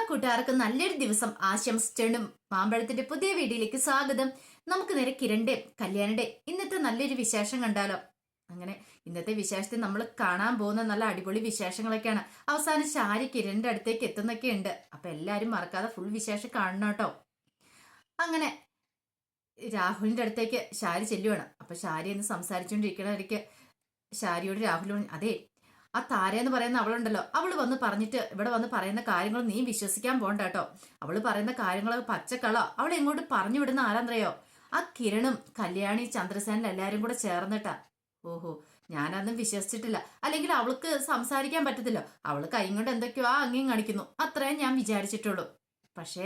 കൂട്ടുകാർക്ക് നല്ലൊരു ദിവസം ആശംസിച്ചും മാമ്പഴത്തിന്റെ പുതിയ വീഡിയോയിലേക്ക് സ്വാഗതം. നമുക്ക് നേരെ കിരണിന്റെ കല്യാണിന്റെ ഇന്നത്തെ നല്ലൊരു വിശേഷം കണ്ടാലോ. അങ്ങനെ ഇന്നത്തെ വിശേഷത്തിൽ നമ്മൾ കാണാൻ പോകുന്ന നല്ല അടിപൊളി വിശേഷങ്ങളൊക്കെയാണ്. അവസാനം ശാരി കിരണിന്റെ അടുത്തേക്ക് എത്തുന്നൊക്കെ ഉണ്ട്. അപ്പൊ എല്ലാരും മറക്കാതെ ഫുൾ വിശേഷം കാണണം കേട്ടോ. അങ്ങനെ രാഹുലിന്റെ അടുത്തേക്ക് ശാരി ചെല്ലുവാണ്. അപ്പൊ ശാരി എന്ന് സംസാരിച്ചുകൊണ്ടിരിക്കണ ശാരിയോട് രാഹുൽ പറഞ്ഞു, അതെ ആ താര എന്ന് പറയുന്ന അവളുണ്ടല്ലോ, അവള് വന്ന് പറഞ്ഞിട്ട് ഇവിടെ വന്ന് പറയുന്ന കാര്യങ്ങൾ നീ വിശ്വസിക്കാൻ പോണ്ട കേട്ടോ. അവള് പറയുന്ന കാര്യങ്ങൾ പച്ചക്കള. അവൾ എങ്ങോട്ട് പറഞ്ഞു വിടുന്ന ആരാന്നറിയോ? ആ കിരണും കല്യാണി ചന്ദ്രസേനും എല്ലാരും കൂടെ ചേർന്നിട്ടാ. ഓഹോ, ഞാനതൊന്നും വിശ്വസിച്ചിട്ടില്ല. അല്ലെങ്കിൽ അവൾക്ക് സംസാരിക്കാൻ പറ്റത്തില്ലോ. അവള് കൈ കൊണ്ട് എന്തൊക്കെയോ അങ്ങേയും കാണിക്കുന്നു, അത്രയും ഞാൻ വിചാരിച്ചിട്ടുള്ളൂ. പക്ഷേ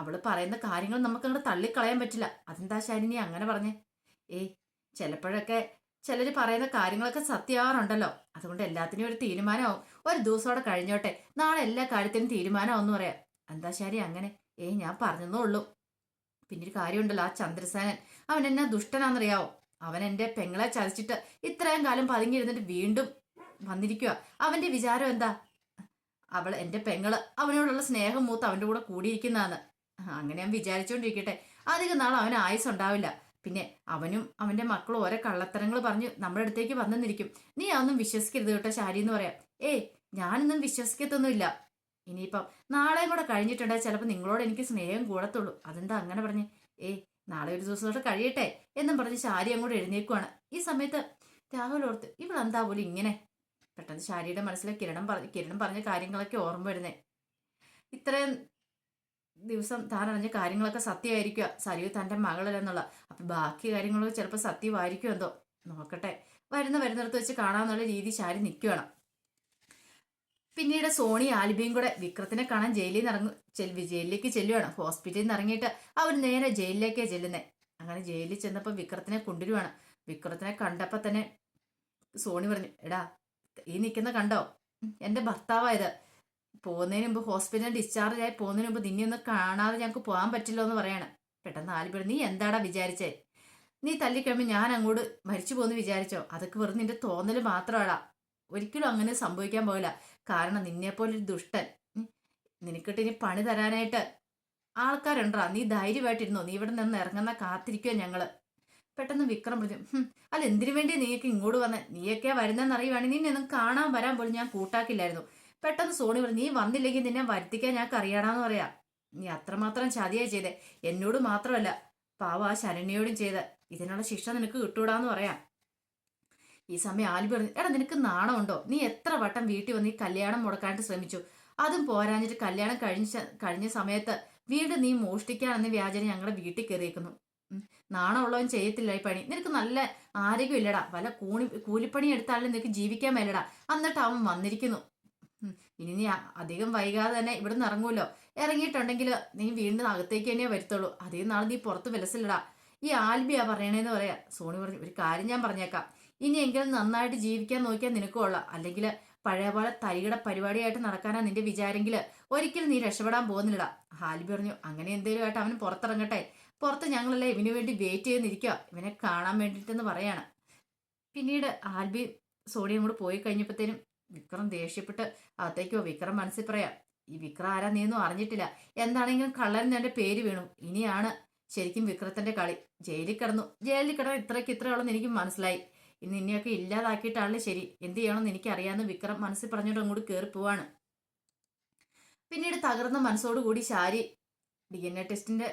അവള് പറയുന്ന കാര്യങ്ങൾ നമുക്ക് അങ്ങോട്ട് തള്ളിക്കളയാൻ പറ്റില്ല. അതെന്താ ശാലിനി അങ്ങനെ പറഞ്ഞേ? ചിലപ്പോഴൊക്കെ ചിലര് പറയുന്ന കാര്യങ്ങളൊക്കെ സത്യമാറുണ്ടല്ലോ. അതുകൊണ്ട് എല്ലാത്തിനും ഒരു തീരുമാനമാവും. ഒരു ദിവസത്തോടെ കഴിഞ്ഞോട്ടെ, നാളെ എല്ലാ കാര്യത്തിനും തീരുമാനമാവെന്ന് പറയാം. എന്താ ശരി അങ്ങനെ? ഞാൻ പറഞ്ഞതേ ഉള്ളൂ. പിന്നെ ഒരു കാര്യമുണ്ടല്ലോ, ആ ചന്ദ്രസേനൻ അവൻ എന്നാ ദുഷ്ടനാന്നറിയാവോ? അവൻ എന്റെ പെങ്ങളെ ചതിച്ചിട്ട് ഇത്രയും കാലം പതുങ്ങിയിരുന്നിട്ട് വീണ്ടും വന്നിരിക്കുക. അവന്റെ വിചാരം എന്താ? അവൾ എന്റെ പെങ്ങള് അവനോടുള്ള സ്നേഹം മൂത്ത് അവന്റെ കൂടെ കൂടിയിരിക്കുന്നതാണ്. അങ്ങനെ ഞാൻ വിചാരിച്ചോണ്ടിരിക്കട്ടെ. അധികം നാൾ അവന് ആയുസ് ഉണ്ടാവില്ല. പിന്നെ അവനും അവന്റെ മക്കളും ഓരോ കള്ളത്തരങ്ങൾ പറഞ്ഞ് നമ്മുടെ അടുത്തേക്ക് വന്നെന്നിരിക്കും. നീ അതൊന്നും വിശ്വസിക്കരുത് കേട്ടോ ശാരി എന്ന് പറയാം. ഞാനൊന്നും വിശ്വസിക്കത്തൊന്നുമില്ല. ഇനിയിപ്പം നാളെയും കൂടെ കഴിഞ്ഞിട്ടുണ്ടെങ്കിൽ ചിലപ്പോൾ നിങ്ങളോട് എനിക്ക് സ്നേഹം കൂടത്തുള്ളൂ. അതെന്താ അങ്ങനെ പറഞ്ഞ്? നാളെ ഒരു ദിവസത്തോടെ കഴിയട്ടെ എന്നും പറഞ്ഞ് ശാരി അങ്ങോട്ട് എഴുന്നേക്കുവാണ്. ഈ സമയത്ത് രാഹുൽ ഓർത്ത്, ഇവളെന്താ പോലും ഇങ്ങനെ? പെട്ടെന്ന് ശാരിയുടെ മനസ്സിലെ കിരണം പറഞ്ഞ കാര്യങ്ങളൊക്കെ ഓർമ്മ വരുന്നേ. ഇത്രയും ദിവസം താൻ അറിഞ്ഞ കാര്യങ്ങളൊക്കെ സത്യമായിരിക്കുക, സരിയു തന്റെ മകളല്ലെന്നുള്ള. അപ്പൊ ബാക്കി കാര്യങ്ങളൊക്കെ ചിലപ്പോൾ സത്യമായിരിക്കും എന്തോ. നോക്കട്ടെ, വരുന്നിടത്ത് വെച്ച് കാണാന്നുള്ള രീതി ശാരി നിൽക്കുകയാണ്. പിന്നീട് സോണി ആൽബിയും കൂടെ വിക്രത്തിനെ കാണാൻ ജയിലിലേക്ക് ചെല്ലുവാണ്. ഹോസ്പിറ്റലിൽ നിന്ന് ഇറങ്ങിയിട്ട് അവർ നേരെ ജയിലിലേക്കാ ചെല്ലുന്നേ. അങ്ങനെ ജയിലിൽ ചെന്നപ്പോൾ വിക്രത്തിനെ കൊണ്ടുവരുവാണ്. വിക്രത്തിനെ കണ്ടപ്പോ തന്നെ സോണി പറഞ്ഞു, എടാ ഈ നിൽക്കുന്ന കണ്ടോ, എന്റെ ഭർത്താവായത്. പോകുന്നതിന് മുമ്പ് ഹോസ്പിറ്റലിൽ ഡിസ്ചാർജ് ആയി പോകുന്നതിന് മുമ്പ് നിന്നെ ഒന്ന് കാണാതെ ഞങ്ങൾക്ക് പോകാൻ പറ്റില്ലോ എന്ന് പറയാണ്. പെട്ടെന്ന് ആൽബി, നീ എന്താടാ വിചാരിച്ചേ? നീ തല്ലിക്കഴിയുമ്പോൾ ഞാൻ അങ്ങോട്ട് മരിച്ചു പോകുന്നു വിചാരിച്ചോ? അതൊക്കെ വെറുതെ നിന്റെ തോന്നല് മാത്രമാടാ. ഒരിക്കലും അങ്ങനെ സംഭവിക്കാൻ പോകില്ല. കാരണം നിന്നെപ്പോലൊരു ദുഷ്ടൻ നിനക്കിട്ട് ഇനി പണി തരാനായിട്ട് ആൾക്കാരുണ്ടാ. നീ ധൈര്യമായിട്ടിരുന്നോ, നീ ഇവിടെ നിന്ന് ഇറങ്ങുന്ന കാത്തിരിക്കുക ഞങ്ങള്. പെട്ടെന്ന് വിക്രം പറഞ്ഞു, അല്ല എന്തിനു വേണ്ടി നീയൊക്കെ ഇങ്ങോട്ട് വന്നേ? നീയൊക്കെ വരുന്നതെന്ന് അറിയുവാണെങ്കിൽ നിന്നെ ഒന്നും കാണാൻ വരാൻ പോലും ഞാൻ കൂട്ടാക്കില്ലായിരുന്നു. പെട്ടെന്ന് സോണി പറഞ്ഞു, നീ വന്നില്ലെങ്കിൽ നിന്നെ വരുത്തിക്കാൻ ഞങ്ങൾക്ക് അറിയാടാന്ന് പറയാ. നീ അത്രമാത്രം ചതിയായി ചെയ്തേ. എന്നോട് മാത്രമല്ല, പാവ ആ ശരണ്യോടും ചെയ്ത്. ഇതിനുള്ള ശിക്ഷ നിനക്ക് കിട്ടൂടാന്ന് പറയാം. ഈ സമയം ആൽബി പറഞ്ഞു, എടാ നിനക്ക് നാണമുണ്ടോ? നീ എത്ര വട്ടം വീട്ടിൽ വന്ന് ഈ കല്യാണം മുടക്കാനായിട്ട് ശ്രമിച്ചു. അതും പോരാഞ്ഞിട്ട് കല്യാണം കഴിഞ്ഞ സമയത്ത് വീണ്ടും നീ മോഷ്ടിക്കാനെന്ന് വ്യാജന ഞങ്ങളുടെ വീട്ടിൽ കയറിയേക്കുന്നു. നാണമുള്ളവൻ ചെയ്യത്തില്ല ഈ പണി. നിനക്ക് നല്ല ആരോഗ്യം ഇല്ലടാ. വല്ല കൂലിപ്പണി എടുത്താലും നിനക്ക് ജീവിക്കാൻ മേലടാ. എന്നിട്ട് അവൻ വന്നിരിക്കുന്നു. ഇനി നീ അധികം വൈകാതെ തന്നെ ഇവിടുന്ന് ഇറങ്ങുമല്ലോ. ഇറങ്ങിയിട്ടുണ്ടെങ്കിൽ നീ വീണ്ടും അകത്തേക്ക് തന്നെയേ വരുത്തുള്ളൂ. അധികം നാളെ നീ പുറത്ത് വിലസില്ലടാ. ഈ ആൽബിയാ പറയണേന്ന് പറയാ. സോണി പറഞ്ഞു, ഒരു കാര്യം ഞാൻ പറഞ്ഞേക്കാം. ഇനിയെങ്കിലും നന്നായിട്ട് ജീവിക്കാൻ നോക്കിയാൽ നിനക്ക് കൊള്ളാം. അല്ലെങ്കിൽ പഴയ പോലെ തരികിട പരിപാടിയായിട്ട് നടക്കാനാ നിന്റെ വിചാരെങ്കിൽ ഒരിക്കലും നീ രക്ഷപ്പെടാൻ പോകുന്നില്ലടാ. ആൽബി പറഞ്ഞു, അങ്ങനെ എന്തേലും ആയിട്ട് അവന് പുറത്തിറങ്ങട്ടെ. പുറത്ത് ഞങ്ങളല്ലേ ഇവന് വേണ്ടി വെയിറ്റ് ചെയ്തിരിക്കുക, ഇവനെ കാണാൻ വേണ്ടിയിട്ടെന്ന് പറയാണ്. പിന്നീട് ആൽബി സോണിയും കൂടെ പോയി കഴിഞ്ഞപ്പോഴത്തേനും വിക്രം ദേഷ്യപ്പെട്ട് അകത്തേക്കോ. വിക്രം മനസ്സിൽ പറയാം, ഈ വിക്രം ആരാ നീയൊന്നും അറിഞ്ഞിട്ടില്ല. എന്താണെങ്കിലും കള്ളൻ എന്റെ പേര് വീണു. ഇനിയാണ് ശരിക്കും വിക്രത്തിന്റെ കളി. ജയിലിൽ കിടന്നു ഇത്രയോളം എനിക്ക് മനസ്സിലായി. ഇന്ന് ഇനിയൊക്കെ ഇല്ലാതാക്കിയിട്ടാണല്ലോ ശരി. എന്ത് ചെയ്യണമെന്ന് എനിക്കറിയാമെന്ന് വിക്രം മനസ്സിൽ പറഞ്ഞുകൊണ്ട് അങ്ങോട്ട് കയറി പോവാണ്. പിന്നീട് തകർന്ന മനസ്സോടുകൂടി ശാരി DNA ടെസ്റ്റിന്റെ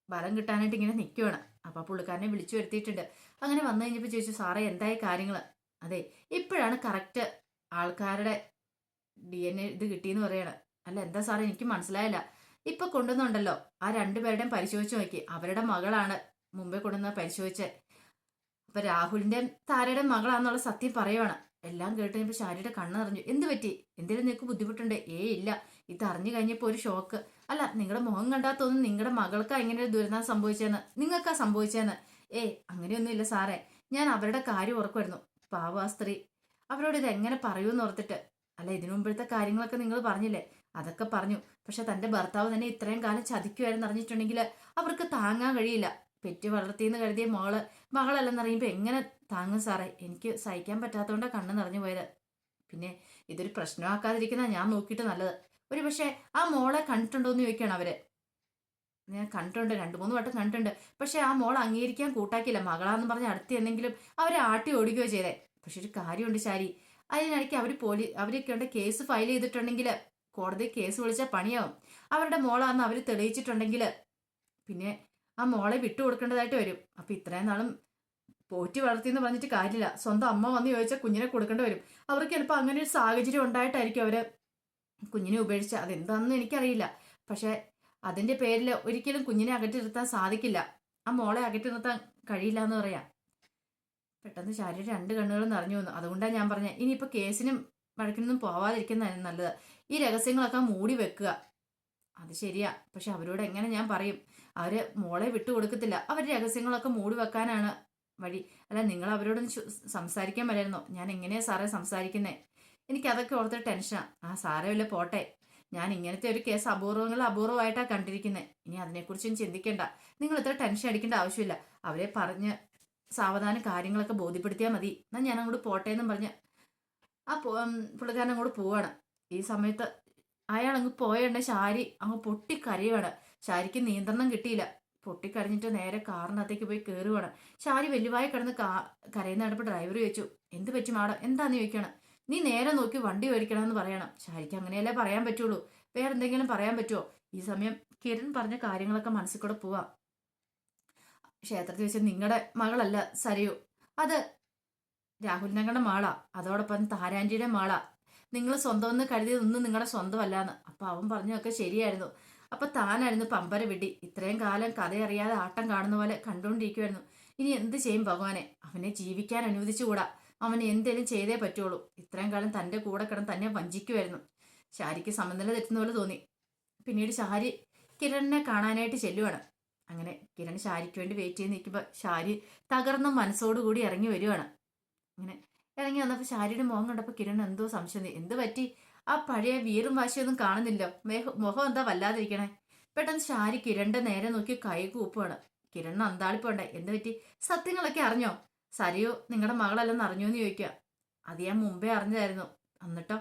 ഫലം കിട്ടാനായിട്ട് ഇങ്ങനെ നിൽക്കുവാണ്. അപ്പൊ പുള്ളിക്കാരനെ വിളിച്ചു വരുത്തിയിട്ടുണ്ട്. അങ്ങനെ വന്നു കഴിഞ്ഞപ്പോൾ ചോദിച്ചു, സാറേ എന്തായി കാര്യങ്ങള്? അതെ, ഇപ്പോഴാണ് കറക്റ്റ് ആൾക്കാരുടെ DNA ഇത് കിട്ടിയെന്ന് പറയണം. അല്ല എന്താ സാറേ, എനിക്ക് മനസ്സിലായില്ല. ഇപ്പൊ കൊണ്ടുവന്നുണ്ടല്ലോ, ആ രണ്ടുപേരുടെയും പരിശോധിച്ച് നോക്കി. അവരുടെ മകളാണ് മുമ്പേ കൊണ്ടുവന്ന പരിശോധിച്ചത്. അപ്പൊ രാഹുലിന്റെ താരയുടെ മകളാന്നുള്ള സത്യം പറയുവാണ്. എല്ലാം കേട്ട് കഴിഞ്ഞപ്പോൾ ശാരിയുടെ കണ്ണ് നിറഞ്ഞു. എന്ത് പറ്റി? എന്തെങ്കിലും നിനക്ക് ബുദ്ധിമുട്ടുണ്ട്? ഇല്ല, ഇത് അറിഞ്ഞു കഴിഞ്ഞപ്പോ ഒരു ഷോക്ക്. അല്ല, നിങ്ങളുടെ മുഖം കണ്ടാൽ തോന്നുന്നു നിങ്ങളുടെ മകൾക്കാ ഇങ്ങനെ ഒരു ദുരന്തം സംഭവിച്ചതെന്ന്. നിങ്ങൾക്കാ സംഭവിച്ചതെന്ന്. അങ്ങനെയൊന്നും ഇല്ല സാറേ, ഞാൻ അവരുടെ കാര്യം ഓർക്കുമായിരുന്നു. പാവ സ്ത്രീ, അവരോട് ഇത് എങ്ങനെ പറയൂന്ന് ഓർത്തിട്ട്. അല്ല, ഇതിനു മുമ്പത്തെ കാര്യങ്ങളൊക്കെ നിങ്ങൾ പറഞ്ഞില്ലേ? അതൊക്കെ പറഞ്ഞു. പക്ഷെ തന്റെ ഭർത്താവ് തന്നെ ഇത്രയും കാലം ചതിക്കുമായിരുന്നു അറിഞ്ഞിട്ടുണ്ടെങ്കിൽ അവർക്ക് താങ്ങാൻ കഴിയില്ല. പെറ്റ് വളർത്തിയെന്ന് കരുതിയ മകളല്ലെന്നറിയുമ്പോ എങ്ങനെ താങ്ങും സാറേ? എനിക്ക് സഹിക്കാൻ പറ്റാത്തതുകൊണ്ടാണ് കണ്ണ് നിറഞ്ഞു പോയത്. പിന്നെ ഇതൊരു പ്രശ്നമാക്കാതിരിക്കുന്ന ഞാൻ നോക്കിയിട്ട് നല്ലത്. ഒരു പക്ഷേ ആ മോളെ കണ്ടിട്ടുണ്ടോ എന്ന് ചോദിക്കുകയാണ് അവര്. ഞാൻ കണ്ടിട്ടുണ്ട്, 2-3 വട്ടം കണ്ടിട്ടുണ്ട്. പക്ഷെ ആ മോൾ അംഗീകരിക്കാൻ കൂട്ടാക്കിയില്ല. മകളാന്ന് പറഞ്ഞ് അടുത്ത് എന്തെങ്കിലും അവരെ ആട്ടി ഓടിക്കുകയോ ചെയ്തേ. പക്ഷെ ഒരു കാര്യമുണ്ട് ശാരി, അതിനിടയ്ക്ക് അവരൊക്കെ ഉണ്ട് കേസ് ഫയൽ ചെയ്തിട്ടുണ്ടെങ്കിൽ കോടതി കേസ് വിളിച്ചാൽ പണിയാവും. അവരുടെ മോളാന്ന് അവർ തെളിയിച്ചിട്ടുണ്ടെങ്കിൽ പിന്നെ ആ മോളെ വിട്ടുകൊടുക്കേണ്ടതായിട്ട് വരും. അപ്പൊ ഇത്രയും നാളും പോറ്റി വളർത്തിയെന്ന് പറഞ്ഞിട്ട് കാര്യമില്ല. സ്വന്തം അമ്മ വന്ന് ചോദിച്ചാൽ കുഞ്ഞിനെ കൊടുക്കേണ്ടി വരും. അവർക്ക് ചിലപ്പോൾ അങ്ങനെ ഒരു സാഹചര്യം ഉണ്ടായിട്ടായിരിക്കും അവര് കുഞ്ഞിനെ ഉപേക്ഷിച്ച. അതെന്താണെന്ന് എനിക്കറിയില്ല. പക്ഷെ അതിന്റെ പേരിൽ ഒരിക്കലും കുഞ്ഞിനെ അകറ്റി നിർത്താൻ സാധിക്കില്ല. ആ മോളെ അകറ്റി നിർത്താൻ കഴിയില്ല എന്ന് പറയാം. പെട്ടെന്ന് ശാരീര 2 കണ്ണുകളും നിറഞ്ഞു വന്നു. അതുകൊണ്ടാണ് ഞാൻ പറഞ്ഞത്, ഇനിയിപ്പോൾ കേസിനും വഴക്കിനൊന്നും പോവാതിരിക്കുന്നതാണ് നല്ലത്. ഈ രഹസ്യങ്ങളൊക്കെ മൂടി വെക്കുക. അത് ശരിയാ, പക്ഷെ അവരോട് എങ്ങനെ ഞാൻ പറയും? അവര് മോളെ വിട്ടുകൊടുക്കത്തില്ല. അവർ രഹസ്യങ്ങളൊക്കെ മൂടി വെക്കാനാണ് വഴി. അല്ല, നിങ്ങൾ അവരോടൊന്ന് സംസാരിക്കാൻ വരായിരുന്നോ? ഞാൻ എങ്ങനെയാ സാറേ സംസാരിക്കുന്നേ? എനിക്ക് അതൊക്കെ ഓർത്ത് ടെൻഷനാ. ആ സാരമില്ല, പോട്ടെ. ഞാൻ ഇങ്ങനത്തെ ഒരു കേസ് അപൂർവമായിട്ടാണ് കണ്ടിരിക്കുന്നത്. ഇനി അതിനെക്കുറിച്ചും ചിന്തിക്കേണ്ട. നിങ്ങൾ ഇത്ര ടെൻഷൻ അടിക്കേണ്ട ആവശ്യമില്ല. അവരെ പറഞ്ഞ് സാവധാനം കാര്യങ്ങളൊക്കെ ബോധ്യപ്പെടുത്തിയാൽ മതി. എന്നാൽ ഞാൻ അങ്ങോട്ട് പോട്ടെ എന്നും പറഞ്ഞ് ആ പുള്ളിക്കാരൻ അങ്ങോട്ട് പോവാണ്. ഈ സമയത്ത് അയാൾ അങ്ങ് പോയണ്ടേ ശാരി അങ്ങ് പൊട്ടിക്കരയുവാണ്. ശാരിക്ക് നിയന്ത്രണം കിട്ടിയില്ല. പൊട്ടിക്കരഞ്ഞിട്ട് നേരെ കാറിനകത്തേക്ക് പോയി കയറുവാണ്. ശാരി വലുവായി കിടന്ന് കരയുന്ന കണ്ടപ്പോൾ ഡ്രൈവർ ചോദിച്ചു, എന്ത് പറ്റി മാഡം, എന്താന്ന് ചോദിക്കണം. നീ നേരെ നോക്കി വണ്ടി ഓടിക്കണമെന്ന് പറയണം. ശാരിക്ക് അങ്ങനെയല്ലേ പറയാൻ പറ്റുള്ളൂ. വേറെന്തെങ്കിലും പറയാൻ പറ്റുമോ? ഈ സമയം കിരൺ പറഞ്ഞ കാര്യങ്ങളൊക്കെ മനസ്സിൽ കൂടെ പോവാം. ക്ഷേത്രത്തിൽ വെച്ച് നിങ്ങളുടെ മകളല്ല സരയു, അത് രാഹുൽ ഞങ്ങളുടെ മാളാ. അതോടൊപ്പം താരാൻറ്റിയുടെ മാളാ. നിങ്ങൾ സ്വന്തം എന്ന് കരുതിയതൊന്നും നിങ്ങളുടെ സ്വന്തമല്ലാന്ന്. അപ്പൊ അവൻ പറഞ്ഞതൊക്കെ ശരിയായിരുന്നു. അപ്പൊ താനായിരുന്നു പമ്പര വിഡി. ഇത്രയും കാലം കഥയറിയാതെ ആട്ടം കാണുന്ന പോലെ കണ്ടുകൊണ്ടിരിക്കുമായിരുന്നു. ഇനി എന്ത് ചെയ്യും ഭഗവാനെ? അവനെ ജീവിക്കാൻ അനുവദിച്ചുകൂടാ. അവന് എന്തേലും ചെയ്തേ പറ്റുള്ളൂ. ഇത്രയും കാലം തന്റെ കൂടെ കിടന്ന് തന്നെ വഞ്ചിക്കുമായിരുന്നു. ശാരിക്ക് സമനില തെറ്റുന്ന പോലെ തോന്നി. പിന്നീട് ശാരി കിരണിനെ കാണാനായിട്ട് ചെല്ലുവാണ്. അങ്ങനെ കിരൺ ശാരിക്ക് വേണ്ടി വെയിറ്റ് ചെയ്ത് നിൽക്കുമ്പോൾ ശാരി തകർന്ന മനസ്സോടുകൂടി ഇറങ്ങി വരുവാണ്. അങ്ങനെ ഇറങ്ങി വന്നപ്പോൾ ശാരിയുടെ മുഖം കണ്ടപ്പോൾ കിരൺ എന്തോ സംശയം. എന്ത് പറ്റി? ആ പഴയ വീറും വാശിയൊന്നും കാണുന്നില്ലോ. മുഖം എന്താ വല്ലാതിരിക്കണേ? പെട്ടെന്ന് ശാരി കിരണിന്റെ നേരെ നോക്കി കൈ കൂപ്പുവാണ്. കിരണിന് അന്താളിപ്പുണ്ട്. എന്ത് പറ്റി? സത്യങ്ങളൊക്കെ അറിഞ്ഞോ? സരിയോ നിങ്ങളുടെ മകളല്ലെന്ന് അറിഞ്ഞോ എന്ന് ചോദിക്കുക. അത് ഞാൻ മുമ്പേ അറിഞ്ഞായിരുന്നു. എന്നിട്ടോ?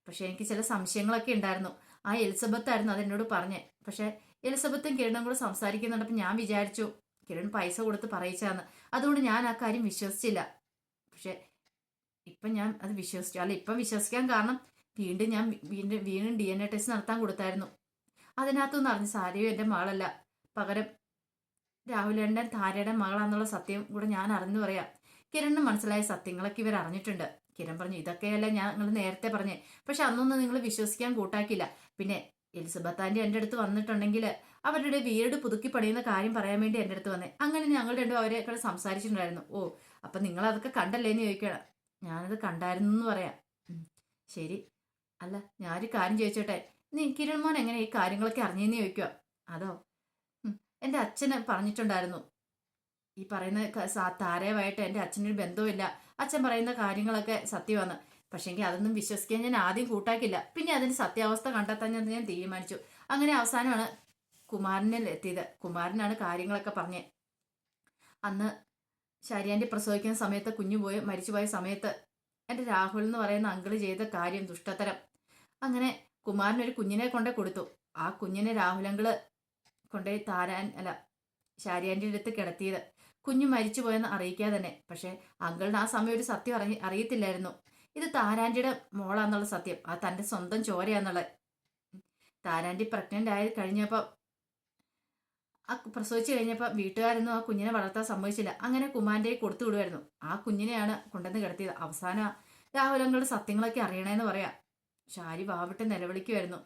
പക്ഷെ എനിക്ക് ചില സംശയങ്ങളൊക്കെ ഉണ്ടായിരുന്നു. ആ എലിസബത്ത് ആയിരുന്നു അതെന്നോട് പറഞ്ഞേ. പക്ഷെ എലിസബത്തും കിരണും കൂടെ സംസാരിക്കുന്നുണ്ടപ്പോൾ ഞാൻ വിചാരിച്ചു കിരൺ പൈസ കൊടുത്ത് പറയിച്ചാന്ന്. അതുകൊണ്ട് ഞാൻ ആ കാര്യം വിശ്വസിച്ചില്ല. പക്ഷെ ഇപ്പം ഞാൻ അത് വിശ്വസിച്ചു. അല്ല, ഇപ്പം വിശ്വസിക്കാൻ കാരണം വീണ്ടും DNA ടെസ്റ്റ് നടത്താൻ കൊടുത്തായിരുന്നു. അതിനകത്തൊന്നും അറിഞ്ഞു സാരിയോ എൻ്റെ മകളല്ല, പകരം രാഹുലേട്ടൻ താരയുടെ മകളാന്നുള്ള സത്യം കൂടെ ഞാൻ അറിഞ്ഞു പറയാം. കിരണിന് മനസ്സിലായ സത്യങ്ങളൊക്കെ ഇവർ അറിഞ്ഞിട്ടുണ്ട്. കിരൺ പറഞ്ഞു, ഇതൊക്കെയല്ല നിങ്ങൾ നേരത്തെ പറഞ്ഞേ. പക്ഷെ അന്നൊന്നും നിങ്ങൾ വിശ്വസിക്കാൻ കൂട്ടാക്കില്ല. പിന്നെ എലിസബത്ത് ആന്റി എൻ്റെ അടുത്ത് വന്നിട്ടുണ്ടെങ്കിൽ അവരുടെ വീട് പുതുക്കി പണിയുന്ന കാര്യം പറയാൻ വേണ്ടി എൻ്റെ അടുത്ത് വന്നേ. അങ്ങനെ ഞങ്ങൾ രണ്ടും അവരെക്കാൾ സംസാരിച്ചിട്ടുണ്ടായിരുന്നു. ഓ, അപ്പൊ നിങ്ങൾ അതൊക്കെ കണ്ടല്ലേ എന്ന് ചോദിക്കണം. ഞാനത് കണ്ടായിരുന്നു എന്ന് പറയാം. ശരി. അല്ല, ഞാനൊരു കാര്യം ചോദിച്ചോട്ടെ, നീ കിരൺ മോൻ എങ്ങനെ ഈ കാര്യങ്ങളൊക്കെ അറിഞ്ഞെന്ന് ചോദിക്കുക. അതോ, എൻ്റെ അച്ഛന് പറഞ്ഞിട്ടുണ്ടായിരുന്നു ഈ പറയുന്ന താരയുമായിട്ട് എൻ്റെ അച്ഛനൊരു ബന്ധവുമില്ല, അച്ഛൻ പറയുന്ന കാര്യങ്ങളൊക്കെ സത്യമാണ്. പക്ഷേങ്കിൽ അതൊന്നും വിശ്വസിക്കാൻ ഞാൻ ആദ്യം കൂട്ടാക്കില്ല. പിന്നെ അതിന്റെ സത്യാവസ്ഥ കണ്ടെത്താൻ ഞാൻ തീരുമാനിച്ചു. അങ്ങനെ അവസാനമാണ് കുമാരനിൽ എത്തിയത്. കുമാരനാണ് കാര്യങ്ങളൊക്കെ പറഞ്ഞേ. അന്ന് ശരിയാൻ്റെ പ്രസവിക്കുന്ന സമയത്ത് കുഞ്ഞു മരിച്ചുപോയ സമയത്ത് എൻ്റെ രാഹുൽ എന്ന് പറയുന്ന അങ്കിള് ചെയ്ത കാര്യം ദുഷ്ടത്തരം. അങ്ങനെ കുമാരനൊരു കുഞ്ഞിനെ കൊണ്ടേ കൊടുത്തു. ആ കുഞ്ഞിനെ രാഹുൽ അങ്കിള് കൊണ്ടേ ശാരിയാൻ്റെ അടുത്ത് കിടത്തിയത്. കുഞ്ഞു മരിച്ചുപോയെന്ന് അറിയിക്കാതെ തന്നെ. പക്ഷെ അങ്കിളിന് ആ സമയം ഒരു സത്യം അറിയത്തില്ലായിരുന്നു. ഇത് താരാൻറ്റിയുടെ മോളാന്നുള്ള സത്യം. ആ തൻ്റെ സ്വന്തം ചോരയാന്നുള്ളത്. താരാൻറ്റി പ്രഗ്നന്റ് ആയി കഴിഞ്ഞപ്പോൾ പ്രസവിച്ചു കഴിഞ്ഞപ്പോൾ വീട്ടുകാരൊന്നും ആ കുഞ്ഞിനെ വളർത്താൻ സമ്മതിച്ചില്ല. അങ്ങനെ കുമാരൻ്റെ കൊടുത്തു വിടുമായിരുന്നു. ആ കുഞ്ഞിനെയാണ് കൊണ്ടുവന്ന് കിടത്തിയത്. അവസാനം രാഹുലങ്ങളുടെ സത്യങ്ങളൊക്കെ അറിയണേന്ന് പറയാം. ശാരി വാവിട്ട് നിലവിളിക്കുമായിരുന്നു.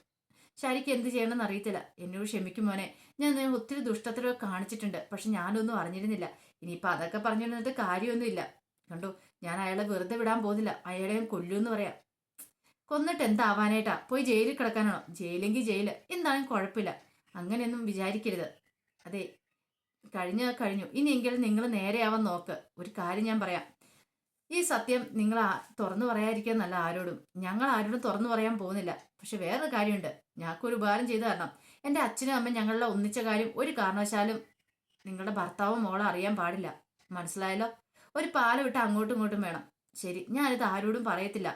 ശാരിക്ക് എന്ത് ചെയ്യണമെന്ന് അറിയത്തില്ല. എന്നോട് ക്ഷമിക്കും മോനെ, ഞാൻ ഒത്തിരി ദുഷ്ടത്തരവ് കാണിച്ചിട്ടുണ്ട്. പക്ഷെ ഞാനൊന്നും അറിഞ്ഞിരുന്നില്ല. ഇനിയിപ്പോൾ അതൊക്കെ പറഞ്ഞിരുന്നിട്ട് കാര്യമൊന്നുമില്ല. കണ്ടു, ഞാൻ അയാളെ വെറുതെ വിടാൻ പോകുന്നില്ല. അയാളെയും കൊല്ലൂന്ന് പറയാം. കൊന്നിട്ട് എന്താവാനായിട്ടാ? പോയി ജയിലിൽ കിടക്കാനാണോ? ജയിലെങ്കിൽ ജയില്, എന്തായാലും കുഴപ്പമില്ല. അങ്ങനെയൊന്നും വിചാരിക്കരുത്. അതെ, കഴിഞ്ഞു. ഇനിയെങ്കിലും നിങ്ങൾ നേരെയാവാൻ നോക്ക്. ഒരു കാര്യം ഞാൻ പറയാം. ഈ സത്യം നിങ്ങൾ തുറന്നു പറയാതിരിക്കാൻ നല്ല ആരോടും. ഞങ്ങൾ ആരോടും തുറന്നു പറയാൻ പോകുന്നില്ല. പക്ഷെ വേറൊരു കാര്യമുണ്ട്. ഞങ്ങൾക്കൊരു ഉപകാരം ചെയ്തു തരണം. എൻ്റെ അച്ഛനും അമ്മയും ഞങ്ങളുടെ ഒന്നിച്ച കാര്യം ഒരു കാരണവശാലും നിങ്ങളുടെ ഭർത്താവും മോളും അറിയാൻ പാടില്ല. മനസ്സിലായല്ലോ? ഒരു പാല വിട്ട് അങ്ങോട്ടും ഇങ്ങോട്ടും വേണം. ശരി, ഞാനിത് ആരോടും പറയത്തില്ല.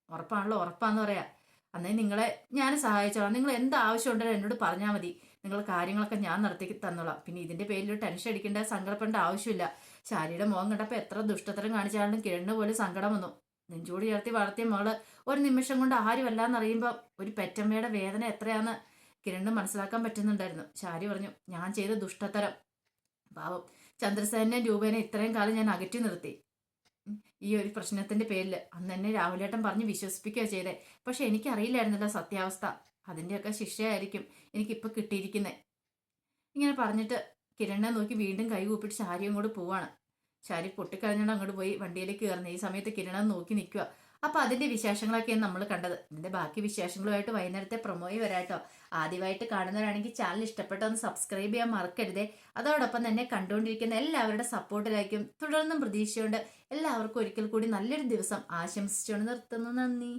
ഉറപ്പാണല്ലോ? ഉറപ്പാന്ന് പറയാ. അന്നേ നിങ്ങളെ ഞാൻ സഹായിച്ചോളാം. നിങ്ങൾ എന്ത് ആവശ്യം ഉണ്ടെങ്കിലും എന്നോട് പറഞ്ഞാൽ മതി. നിങ്ങൾ കാര്യങ്ങളൊക്കെ ഞാൻ നടത്തി തന്നോളാം. പിന്നെ ഇതിന്റെ പേരിൽ ഒരു ടെൻഷൻ അടിക്കേണ്ട, സങ്കടപ്പെടേണ്ട ആവശ്യമില്ല. ശാരിയുടെ മുഖം കണ്ടപ്പോൾ എത്ര ദുഷ്ടത്തരം കാണിച്ചാലും കിരണിന് പോലും സങ്കടം വന്നു. നെഞ്ചോട് ചേർത്തി വളർത്തിയ മകള് ഒരു നിമിഷം കൊണ്ട് ആരുമല്ലാന്നറിയുമ്പോൾ ഒരു പെറ്റമ്മയുടെ വേദന എത്രയാന്ന് കിരണിന് മനസ്സിലാക്കാൻ പറ്റുന്നുണ്ടായിരുന്നു. ശാരി പറഞ്ഞു, ഞാൻ ചെയ്ത ദുഷ്ടത്തരം. പാവം ചന്ദ്രസേനെ രൂപേനെ ഇത്രയും കാലം ഞാൻ അകറ്റി നിർത്തി. ഈ ഒരു പ്രശ്നത്തിന്റെ പേരിൽ അന്ന് എന്നെ രാഹുലേട്ടൻ പറഞ്ഞ് വിശ്വസിപ്പിക്കുകയോ ചെയ്തേ. പക്ഷെ എനിക്കറിയില്ലായിരുന്നല്ലോ സത്യാവസ്ഥ. അതിന്റെയൊക്കെ ശിക്ഷയായിരിക്കും എനിക്കിപ്പോൾ കിട്ടിയിരിക്കുന്നത്. ഇങ്ങനെ പറഞ്ഞിട്ട് കിരണിനെ നോക്കി വീണ്ടും കൈ കൂപ്പിട്ട് ശാരി അങ്ങോട്ട് പോവാണ്. ശാരി പൊട്ടിക്കരഞ്ഞോണ്ട് അങ്ങോട്ട് പോയി വണ്ടിയിലേക്ക് കയറുന്നത്. ഈ സമയത്ത് കിരണൻ നോക്കി നിൽക്കുക. അപ്പൊ അതിന്റെ വിശേഷങ്ങളൊക്കെയാണ് നമ്മൾ കണ്ടത്. ഇതിന്റെ ബാക്കി വിശേഷങ്ങളുമായിട്ട് വൈകുന്നേരത്തെ പ്രൊമോയി വരാട്ടോ. ആദ്യമായിട്ട് കാണുന്നവരാണെങ്കിൽ ചാനൽ ഇഷ്ടപ്പെട്ടോ ഒന്ന് സബ്സ്ക്രൈബ് ചെയ്യാൻ മറക്കരുതേ. അതോടൊപ്പം തന്നെ കണ്ടുകൊണ്ടിരിക്കുന്ന എല്ലാവരുടെ സപ്പോർട്ടിലായിരിക്കും തുടർന്നും പ്രതീക്ഷയുണ്ട്. എല്ലാവർക്കും ഒരിക്കൽ കൂടി നല്ലൊരു ദിവസം ആശംസിച്ചുകൊണ്ട് നിർത്തുന്നു. നന്ദി.